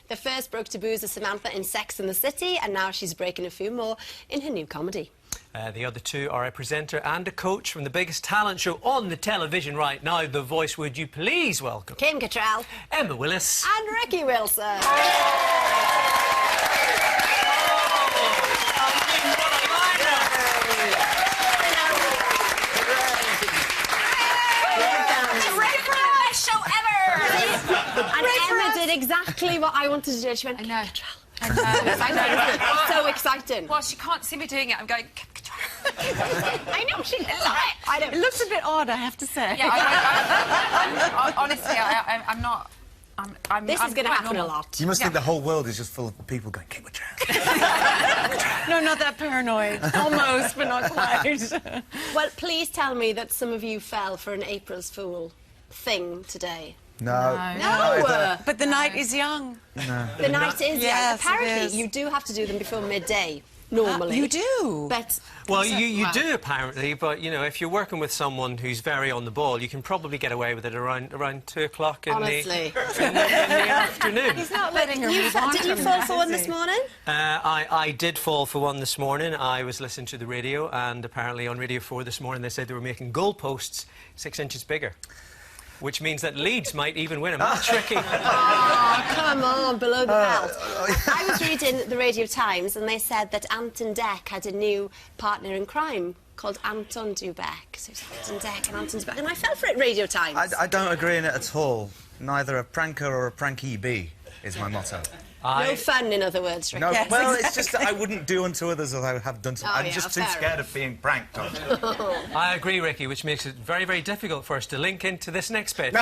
The first broke taboos as Samantha in Sex and the City, and now she's breaking a few more in her new comedy. The other two are a presenter and a coach from the biggest talent show on the television right now, The Voice. Would you please welcome Kim Cattrall, Emma Willis and Ricky Wilson. And Emma did exactly what I wanted to do. She went, I know. I know. So exciting. Well, she can't see me doing it. I'm going, I know, she does it. I know. It looks a bit odd, I have to say. Yeah, honestly, I'm not... This is going to happen a lot. You must think the whole world is just full of people going, keep it down. No, not that paranoid. Almost, but not quite. Well, please tell me that some of you fell for an April's Fool thing today. No. But the night is young. No. The night is, yes, apparently, it is. you do have to do them before midday, normally. You do? But... Well, you do, apparently, but, you know, if you're working with someone who's very on the ball, you can probably get away with it around 2 o'clock in honestly. in the afternoon. He's not letting her move on. Did you fall for one this morning? I did fall for one this morning. I was listening to the radio, and apparently on Radio 4 this morning they said they were making goalposts 6 inches bigger. Which means that Leeds might even win a match, Ricky. Oh, come on, below the belt. I was reading the Radio Times, and they said that Anton Deck had a new partner in crime called Anton Dubek. So it's Anton Deck and Anton Dubek. And I fell for it, Radio Times. I don't agree in it at all. Neither a pranker or a pranky be is my motto. No fun, in other words, Rick. No, Yes, well, exactly. it's just that I wouldn't do unto others as I have done to... I'm yeah, just too fair scared of being pranked on. I agree, Ricky, which makes it very, very difficult for us to link into this next bit.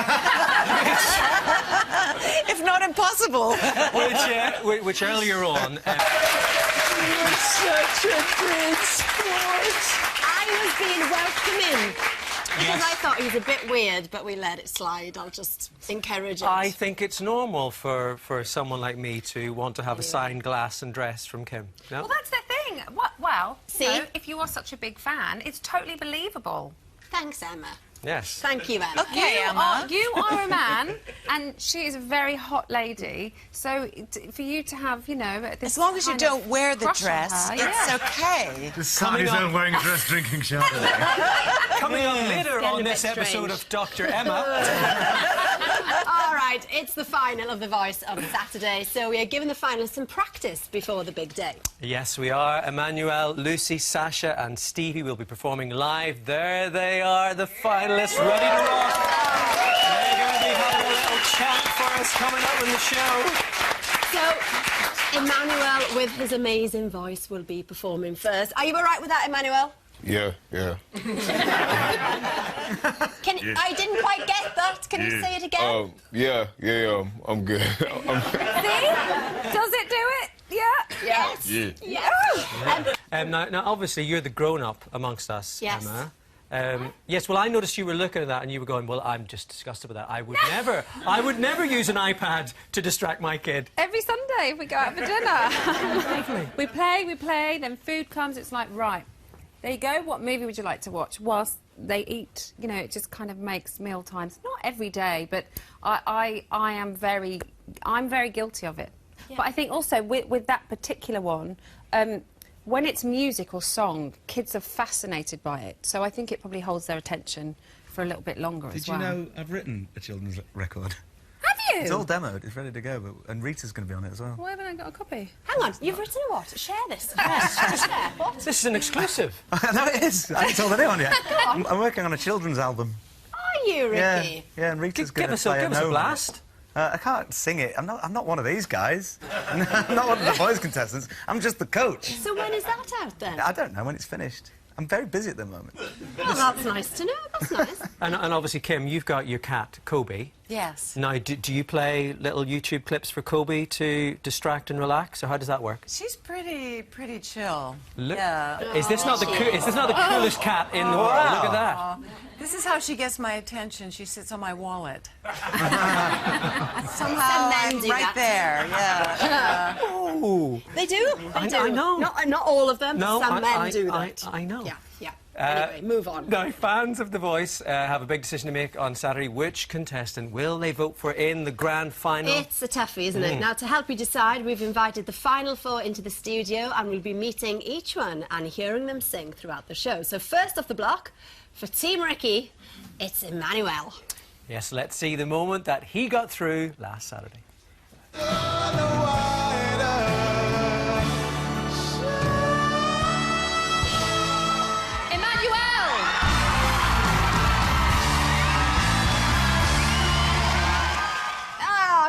If not impossible. which earlier on... You're such a great sport. I was being welcoming. Because Yes. I thought he was a bit weird, but we let it slide. I'll just encourage it. I think it's normal for someone like me to want to have a signed glass and dress from Kim. No? well, that's the thing. Well, See? you know, if you are such a big fan, it's totally believable. Thanks, Emma. Yes. Thank you, Emma. Okay, Emma. You are a man, and she is a very hot lady. So for you to have, you know, this As long as you kind don't of wear the crush on dress, her, it's yeah. okay. Somebody's up- wearing a dress drinking Chardonnay. Coming up later getting on a bit this episode strange. of Dr. Emma... All right, it's the final of The Voice on Saturday, so we are giving the finalists some practice before the big day. Yes, we are. Emmanuel, Lucy, Sasha and Stevie will be performing live. There they are, the finalists, ready to rock. They're going to be having a little chat for us coming up in the show. So, Emmanuel, with his amazing voice, will be performing first. Are you all right with that, Emmanuel? Yeah. I didn't quite get that. Can you say it again? Yeah, I'm good. See? Does it do it? Yeah. Yes. Yeah. Yes. Now, obviously, you're the grown-up amongst us, Yes. Emma. Yes, well, I noticed you were looking at that and you were going, well, I'm just disgusted with that. I would never use an iPad to distract my kid. Every Sunday we go out for dinner. we play, then food comes, it's like, right, there you go, what movie would you like to watch? Whilst they eat, you know, it just kind of makes meal times, not every day, but I'm very guilty of it. Yeah. But I think also with that particular one, when it's music or song, kids are fascinated by it. So I think it probably holds their attention for a little bit longer as well. Did you know I've written a children's record? Have you? It's all demoed, it's ready to go, and Rita's going to be on it as well. Why haven't I got a copy? Hang on, you've written a what? Share this. Share. What? This is an exclusive. No, it is. I haven't told anyone yet. Go on. I'm working on a children's album. Are you, Ricky? Yeah, and Rita's going to play Give us a note. blast. I can't sing it. I'm not one of these guys. I'm not one of the Voice contestants. I'm just the coach. So when is that out, then? I don't know when it's finished. I'm very busy at the moment. Well, that's nice to know. That's nice. And obviously, Kim, you've got your cat, Kobe. Yes. Now, do you play little YouTube clips for Kobe to distract and relax, or how does that work? She's pretty chill. Look, Yeah. is this not the coolest cat in the world? Look at that. This is how she gets my attention. She sits on my wallet. Somehow Some men I'm do right that. there, yeah. Ooh. They do. They do. I know. Not all of them. No, but some men do that. I know. Yeah. Yeah. Anyway, move on. Now, fans of The Voice have a big decision to make on Saturday. Which contestant will they vote for in the grand final? It's a toughie, isn't it? Now, to help you decide, we've invited the final four into the studio and we'll be meeting each one and hearing them sing throughout the show. So first off the block, for Team Ricky, it's Emmanuel. Yes, let's see the moment that he got through last Saturday.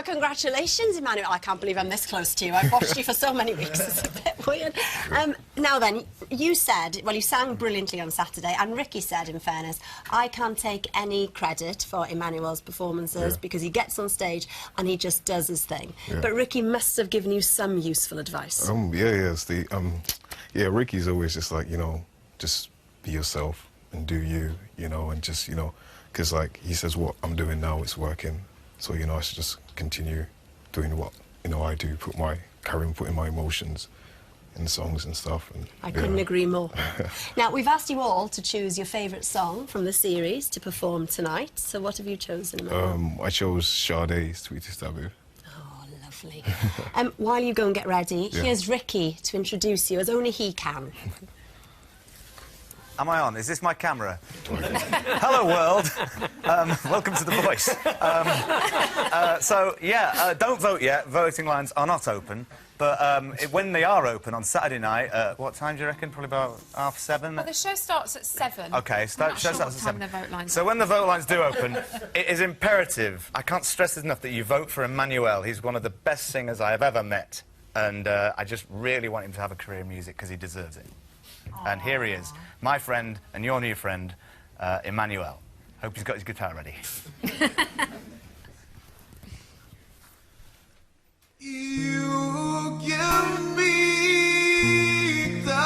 Congratulations, Emmanuel. I can't believe I'm this close to you. I've watched you for so many weeks. It's a bit weird. Now then, you said, well, you sang brilliantly on Saturday, and Ricky said, in fairness, I can't take any credit for Emmanuel's performances because he gets on stage and he just does his thing. But Ricky must have given you some useful advice. Ricky's always just like, you know, just be yourself and do you, you know, and just, you know, because, like, he says what I'm doing now is working. So, you know, I should just continue doing what, you know, I do, putting my emotions in songs and stuff. And, I couldn't agree more. Now, we've asked you all to choose your favourite song from the series to perform tonight. So what have you chosen, Emmanuel? I chose Sade's Sweetest Taboo. Oh, lovely. While you go and get ready, here's Ricky to introduce you as only he can. Am I on? Is this my camera? Hello, world. Welcome to The Voice. Don't vote yet. Voting lines are not open. But when they are open on Saturday night, what time do you reckon? Probably about 7:30? Well, the show starts at 7. OK, show starts at 7. The vote lines so when the vote lines do open, it is imperative. I can't stress this enough that you vote for Emmanuel. He's one of the best singers I have ever met. And I just really want him to have a career in music because he deserves it. And here he is, my friend and your new friend, Emmanuel. Hope he's got his guitar ready. You give me the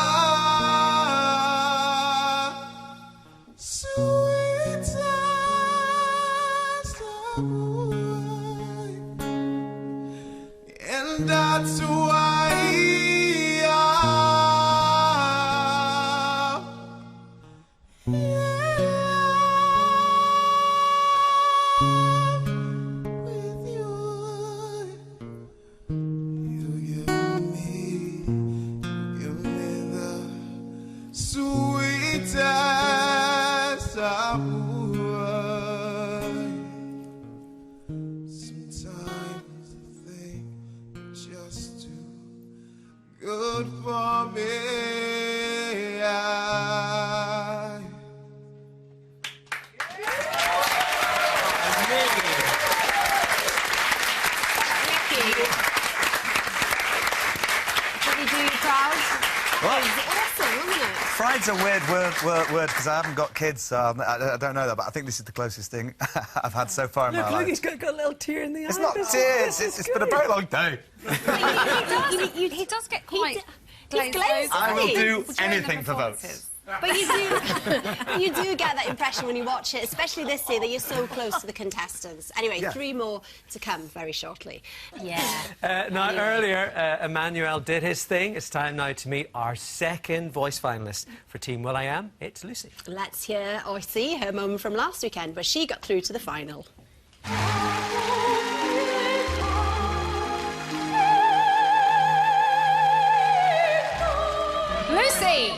sweetest of life, and that's why good for me. Did he do you proud? What? It was awesome, wasn't it? Pride's a weird word because I haven't got kids, so I don't know that, but I think this is the closest thing I've had so far in my life. Look, he's got a little tear in the eye. It's not tears, it's been a very long day. He does get quite He's glazed. I will do during the anything for votes. performances. But you do get that impression when you watch it, especially this year, that you're so close to the contestants. Anyway, 3 more to come very shortly. Yeah. Now, earlier, Emmanuel did his thing. It's time now to meet our second voice finalist for Team will.i.am. It's Lucy. Let's hear or see her moment from last weekend, where she got through to the final. Lucy!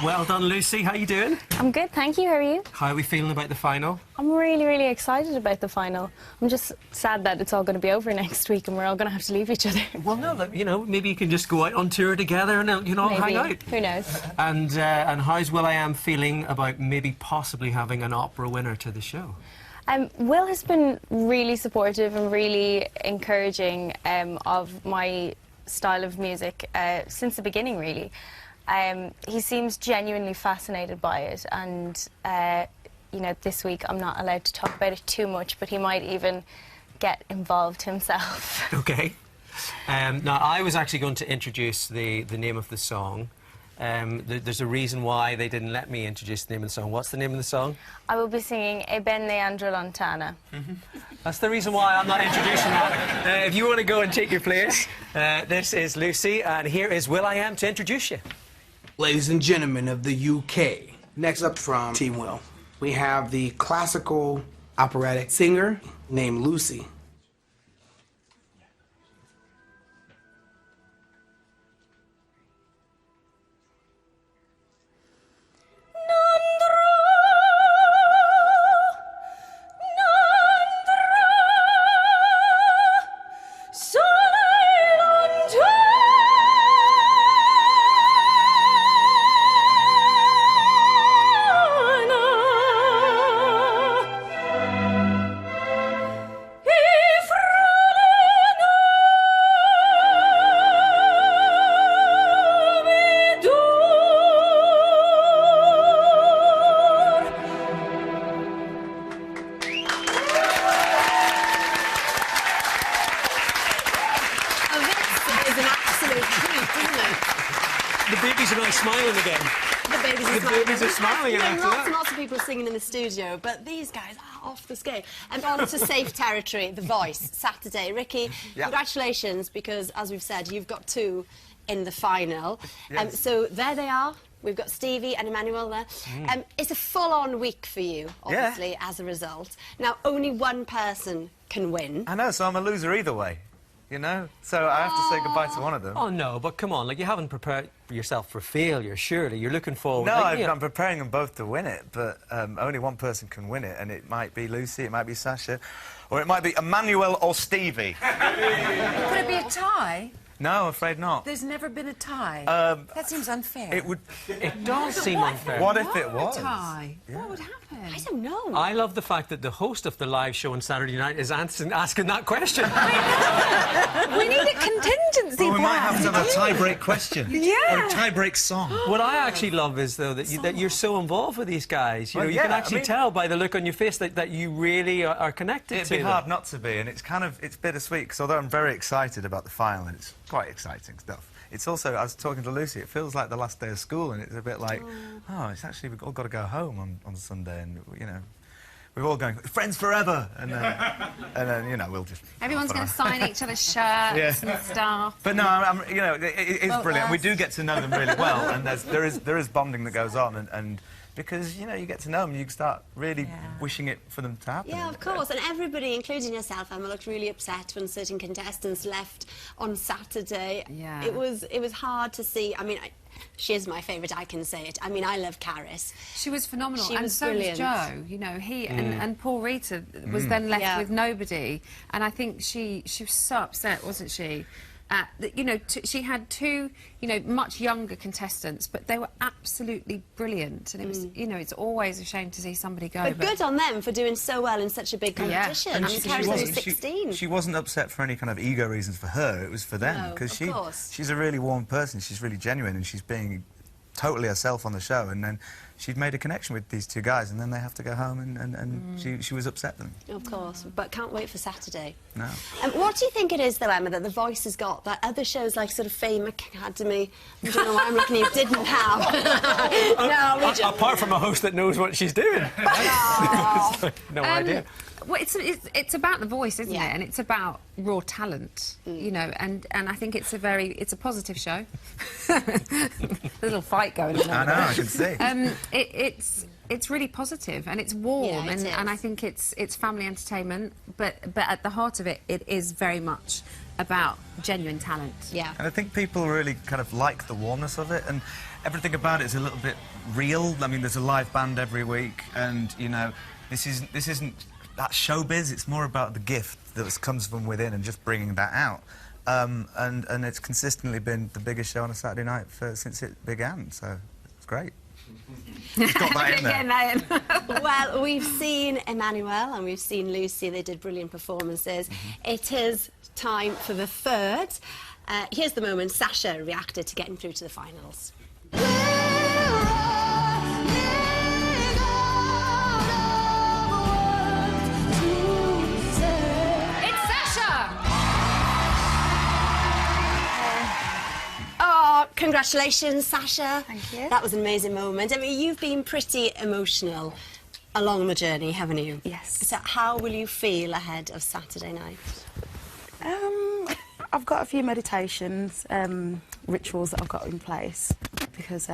Well done, Lucy. How you doing? I'm good, thank you. How are you? How are we feeling about the final? I'm really, really excited about the final. I'm just sad that it's all going to be over next week and we're all going to have to leave each other. Well, no, look, you know, maybe you can just go out on tour together and, you know, Maybe. hang out. Who knows? And how's will.i.am feeling about maybe possibly having an opera winner to the show? Will has been really supportive and really encouraging of my style of music since the beginning, really. He seems genuinely fascinated by it, and you know, this week I'm not allowed to talk about it too much, but he might even get involved himself. OK. Now, I was actually going to introduce the name of the song, There's a reason why they didn't let me introduce the name of the song. What's the name of the song? I will be singing E ben Leandro Lontana. That's the reason why I'm not introducing that. If you want to go and take your place, this is Lucy, and here is will.i.am to introduce you. Ladies and gentlemen of the UK, next up from Team Will, we have the classical operatic singer named Lucy. The babies are now smiling again. The babies are The smiling. babies are smiling after Lots that. and lots of people singing in the studio, but these guys are off the scale. And on to safe territory, The Voice, Saturday. Ricky, congratulations, because, as we've said, you've got 2 in the final. Yes. So there they are. We've got Stevie and Emmanuel there. It's a full-on week for you, obviously, as a result. Now, only one person can win. I know, so I'm a loser either way, you know? So I have to say goodbye to one of them. Oh, no, but come on, like, you haven't prepared yourself for failure, surely. You're looking forward... No, like, you know- I'm preparing them both to win it, but only one person can win it, and it might be Lucy, it might be Sasha, or it might be Emmanuel or Stevie. Could it be a tie? No, I'm afraid not. There's never been a tie. That seems unfair. It would... It does seem unfair. What if it was? A tie. What would happen? I don't know. I love the fact that the host of the live show on Saturday night is asking that question. We need a contingency Well, we might have to plan. have a tie-break question. Yeah. Or a tie-break song. What I actually love is, though, that you're so involved with these guys. You know, Well, you can yeah, actually I mean- tell by the look on your face that you really are connected It'd to be them. hard not to be, and it's kind of, it's bittersweet, because although I'm very excited about the final, and it's quite exciting stuff, it's also, I was talking to Lucy, it feels like the last day of school, and it's a bit like, oh, it's actually, we've all got to go home on Sunday, and, you know, we're all going, friends forever, and then you know, we'll just... Everyone's going to sign each other's shirts and stuff. But no, you know, it is brilliant. We do get to know them really well, and there is bonding that goes on, and because, you know, you get to know them, you start really wishing it for them to happen. Yeah, of course. And everybody, including yourself, Emma, looked really upset when certain contestants left on Saturday. Yeah. It was hard to see. I mean, she is my favourite, I can say it. I mean, I love Caris. She was phenomenal, She and was so brilliant. was Joe. You know, he and Paul Rita was then left with nobody, and I think she was so upset, wasn't she? You know, she had 2, you know, much younger contestants, but they were absolutely brilliant, and it was, you know, it's always a shame to see somebody go. But good on them for doing so well in such a big competition. And I mean, Caris was 16. She wasn't upset for any kind of ego reasons for her. It was for them, No, because of course. she's a really warm person. She's really genuine, and she's being totally herself on the show. And then she'd made a connection with these 2 guys, and then they have to go home, and she was upset then. Of course, but can't wait for Saturday. No. What do you think it is, though, Emma, that The Voice has got that other shows like sort of Fame Academy, I don't know why I'm looking at you, didn't have? No, we just... Apart from a host that knows what she's doing. No idea. Well, it's about The Voice, isn't Yeah. it? And it's about raw talent, you know. And I think it's a positive show. A little fight going on. I know, I can see. It's really positive, and it's warm, Yeah, it and I is. think it's family entertainment. But at the heart of it, it is very much about genuine talent. Yeah. And I think people really kind of like the warmness of it, and everything about it is a little bit real. I mean, there's a live band every week, and, you know, this isn't that showbiz. It's more about the gift that comes from within and just bringing that out. And it's consistently been the biggest show on a Saturday night since it began, so it's great. It's got that in there. Well, we've seen Emmanuel and we've seen Lucy. They did brilliant performances. It is time for the 3rd. Here's the moment Sasha reacted to getting through to the finals. It's Sasha! Oh, congratulations, Sasha. Thank you. That was an amazing moment. I mean, you've been pretty emotional along the journey, haven't you? Yes. So how will you feel ahead of Saturday night? I've got a few meditations, rituals that I've got in place because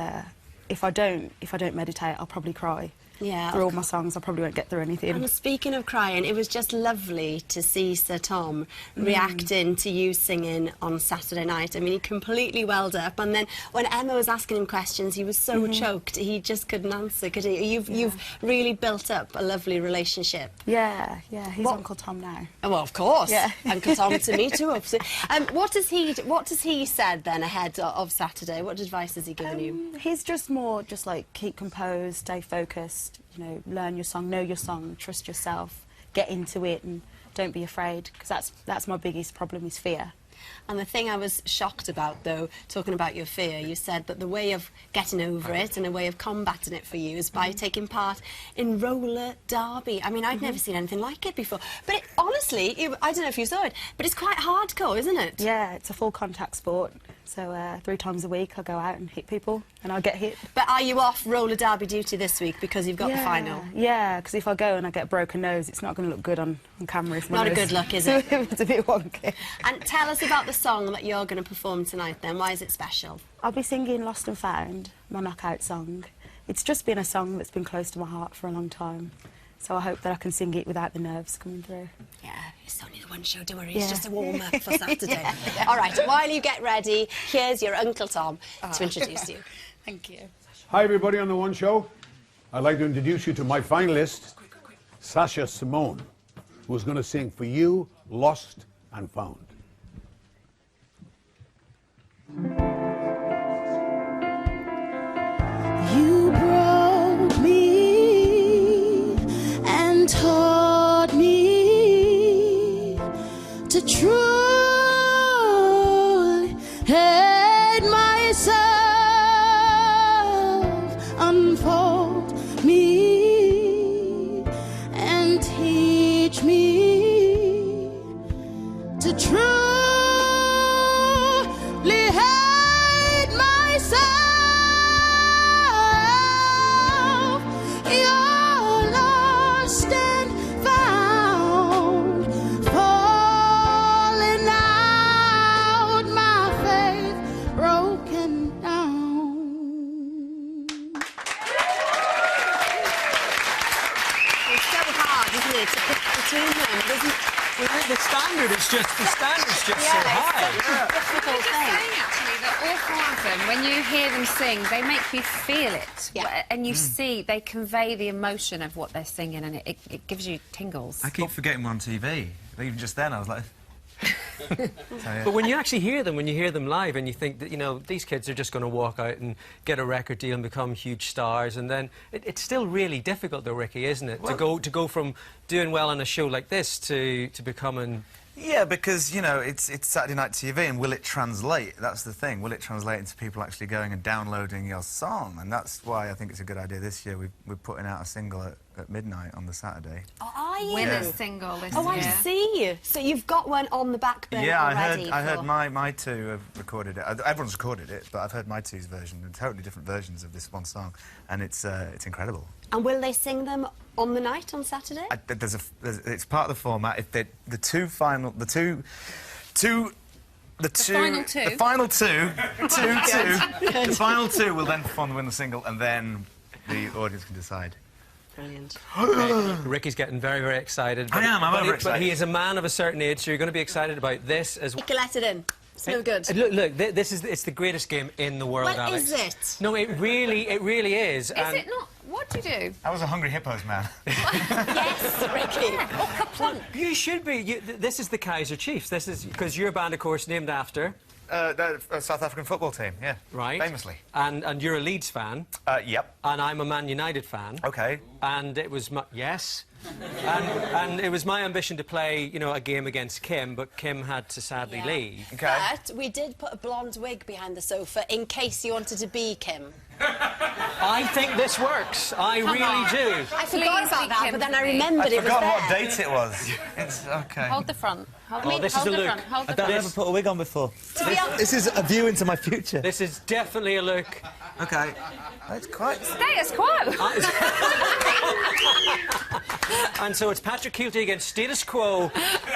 if I don't meditate, I'll probably cry. Yeah. Through all my songs, I probably won't get through anything. And speaking of crying, it was just lovely to see Sir Tom reacting to you singing on Saturday night. I mean, he completely welled up, and then when Emma was asking him questions, he was so choked, he just couldn't answer, could he? You've really built up a lovely relationship. Yeah, he's Uncle Tom now. Oh, well, of course. Yeah. Uncle Tom to me too, obviously. What has he said then ahead of Saturday? What advice has he given you? He's just more like keep composed, stay focused, you know, learn your song, know your song, trust yourself, get into it and don't be afraid, because that's my biggest problem is fear. And the thing I was shocked about, though, talking about your fear, you said that the way of getting over it and a way of combating it for you is by taking part in roller derby. I mean, I'd never seen anything like it before. But it, honestly, I don't know if you saw it, but it's quite hardcore, isn't it? Yeah, it's a full contact sport. So 3 times a week I go out and hit people and I get hit. But are you off roller derby duty this week because you've got the final? Yeah, because if I go and I get a broken nose, it's not going to look good on camera. If my Not a nose- good look, is it? It's a bit wonky. And tell us about the song that you're going to perform tonight then. Why is it special? I'll be singing Lost and Found, my knockout song. It's just been a song that's been close to my heart for a long time. So I hope that I can sing it without the nerves coming through. Yeah, it's only the one show, don't worry, it's just a warm-up for Saturday. Yeah. All right, while you get ready, here's your Uncle Tom to introduce you. Thank you. Hi, everybody on The One Show. I'd like to introduce you to my finalist, Sasha Simone, who's going to sing for you, Lost and Found. You broke me and taught me to truly hate myself. Unfold me and teach me to truly hate myself. You're lost and found, falling out, my faith broken down. It's so hard, isn't it, to pick between them, isn't it? The standard's just so high. It's such a difficult thing. Saying actually that all 4 of them, when you hear them sing, they make you feel it. Yeah. And you see, they convey the emotion of what they're singing, and it gives you tingles. I keep forgetting we're on TV. Even just then, I was like... But when you actually hear them, live, and you think that, you know, these kids are just going to walk out and get a record deal and become huge stars, and then it's still really difficult, though, Ricky, isn't it, to go from doing well on a show like this to becoming... Yeah, because, you know, it's Saturday night TV, and will it translate? That's the thing. Will it translate into people actually going and downloading your song? And that's why I think it's a good idea this year. We're putting out a single at midnight on the Saturday. Oh, are you? Willis single this Oh, I year. see. So you've got one on the back burner Yeah, already. I heard my two have recorded it. Everyone's recorded it, but I've heard my two's version, and totally different versions of this one song, and it's incredible. And will they sing them on the night on Saturday? It's part of the format. If the final two will then perform the winner single, and then the audience can decide. Brilliant. Ricky's getting very, very excited. I am, I'm overexcited. But he is a man of a certain age, so you're going to be excited about this as well. You can let it in. It's no good. Look, it's the greatest game in the world, Well, Alex. is it? No, it really is. Is it not? What do you do? I was a Hungry Hippos man. Yes, Ricky. You should be. This is the Kaiser Chiefs. This is because you're a band, of course, named after... The South African football team, yeah. Right. Famously. And you're a Leeds fan. Yep. And I'm a Man United fan. OK. And it was my... Yes. and it was my ambition to play, you know, a game against Kim, but Kim had to sadly leave. Okay. But we did put a blonde wig behind the sofa in case you wanted to be Kim. I think this works. I really do. I forgot about that, but then I remembered it was there. I forgot what date it was. It's okay. Hold the front. This is a look. Hold the I've never put a wig on before. This is a view into my future. This is definitely a look. Okay. It's quite... Status quo. And so it's Patrick Keelty against status quo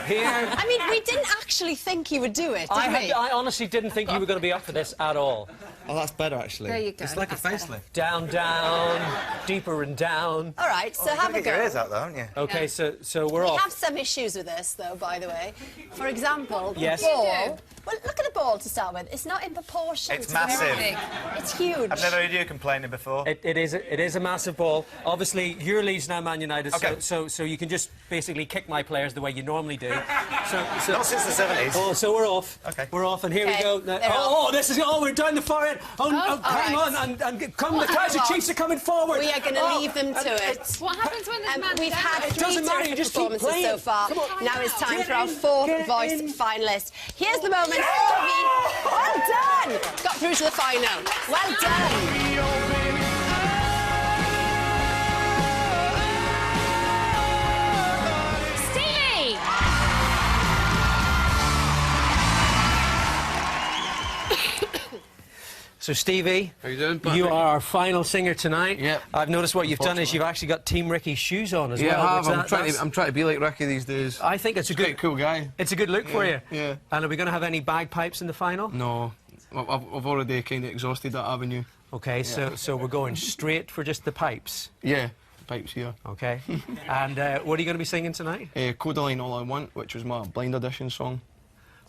here. I mean, we didn't actually think you would do it, did we? I honestly didn't think you were going to be up for this at all. Oh, that's better, actually. There you go. It's like a facelift. Down, down, deeper and down. All right, so have a Get your go. ears out, though, haven't you? Okay, so we're We off. have some issues with this, though, by the way. For example, the Yes. ball... Well, look at the ball to start with. It's not in proportion It's to massive. the It's huge. I've never heard you complaining before. It is a massive ball. Obviously, your lead's now Man United, Okay. so you can just basically kick my players the way you normally do. Not since the 70s. Oh, so we're off. Okay. We're off, and here Okay, we go. they're We're down the far end. Hang right. on, and come, the Kaiser Chiefs are coming forward. We are going to leave them to it. What happens when there's man We've down? had three doesn't matter, you terrific just keep performances playing. so far. Come on. Now it's time Get for our in, fourth get voice in. finalist. Here's the moment. Stevie, well done. Got through to the final. Well done. Stevie! So, Stevie, How you doing, Patrick? you are our final singer tonight. Yep. I've noticed what you've done is you've actually got Team Ricky's shoes on as well. Yeah, which I'm trying to be like Ricky these days. I think it's a Quite a cool guy. It's a good look for you. Yeah. And are we going to have any bagpipes in the final? No, I've already kind of exhausted that avenue. Okay, so we're going straight for just the pipes. Yeah, the pipes here. Okay. And what are you going to be singing tonight? Codaline All I Want, which was my blind audition song.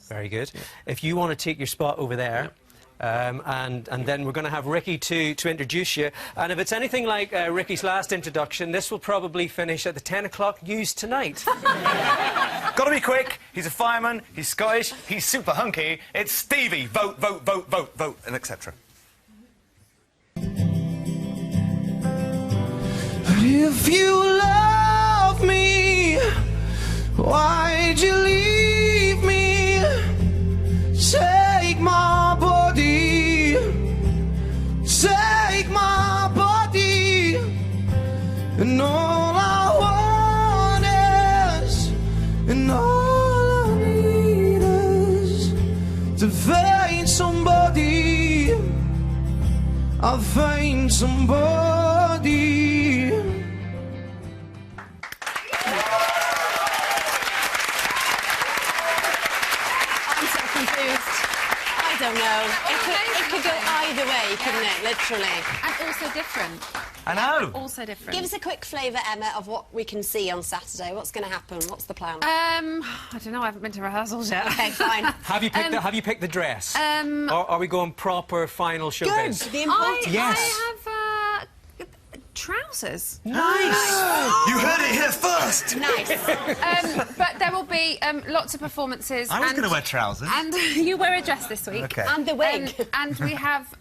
Very good. If you want to take your spot over there. And then we're going to have Ricky to introduce you. And if it's anything like Ricky's last introduction, this will probably finish at the 10 o'clock news tonight. Gotta be quick. He's a fireman. He's Scottish. He's super hunky. It's Stevie. Vote, vote, vote, vote, vote, and etc. If you love me, why'd you leave me? Take my body, take my body, and all I want is, and all I need is to find somebody. I'll find somebody. I'm so confused. I don't know. It could go either way, couldn't it? Literally. And also different. I know. Also different. Give us a quick flavour, Emma, of what we can see on Saturday. What's going to happen? What's the plan? I don't know. I haven't been to rehearsals yet. Okay, fine. Have you picked the dress? Or are we going proper final showbiz? Good. The important. Yes. I have trousers. Nice. You heard it here first. Nice. But there will be lots of performances. I was going to wear trousers. And you wear a dress this week. Okay. And the wig. And we have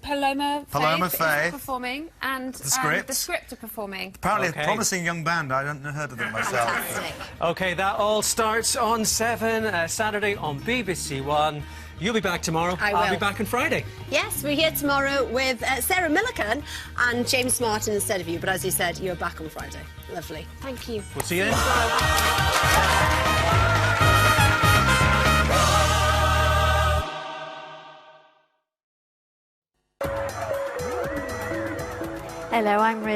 Paloma Faith is performing, and The Script. the Script are performing. Apparently Okay. a promising young band. I hadn't heard of them myself. Fantastic. Okay, that all starts on 7 Saturday on BBC One. You'll be back tomorrow. I I'll will. be back on Friday. Yes, we're here tomorrow with Sarah Millican and James Martin instead of you. But as you said, you're back on Friday. Lovely. Thank you. We'll see you then. Hello, I'm Riz.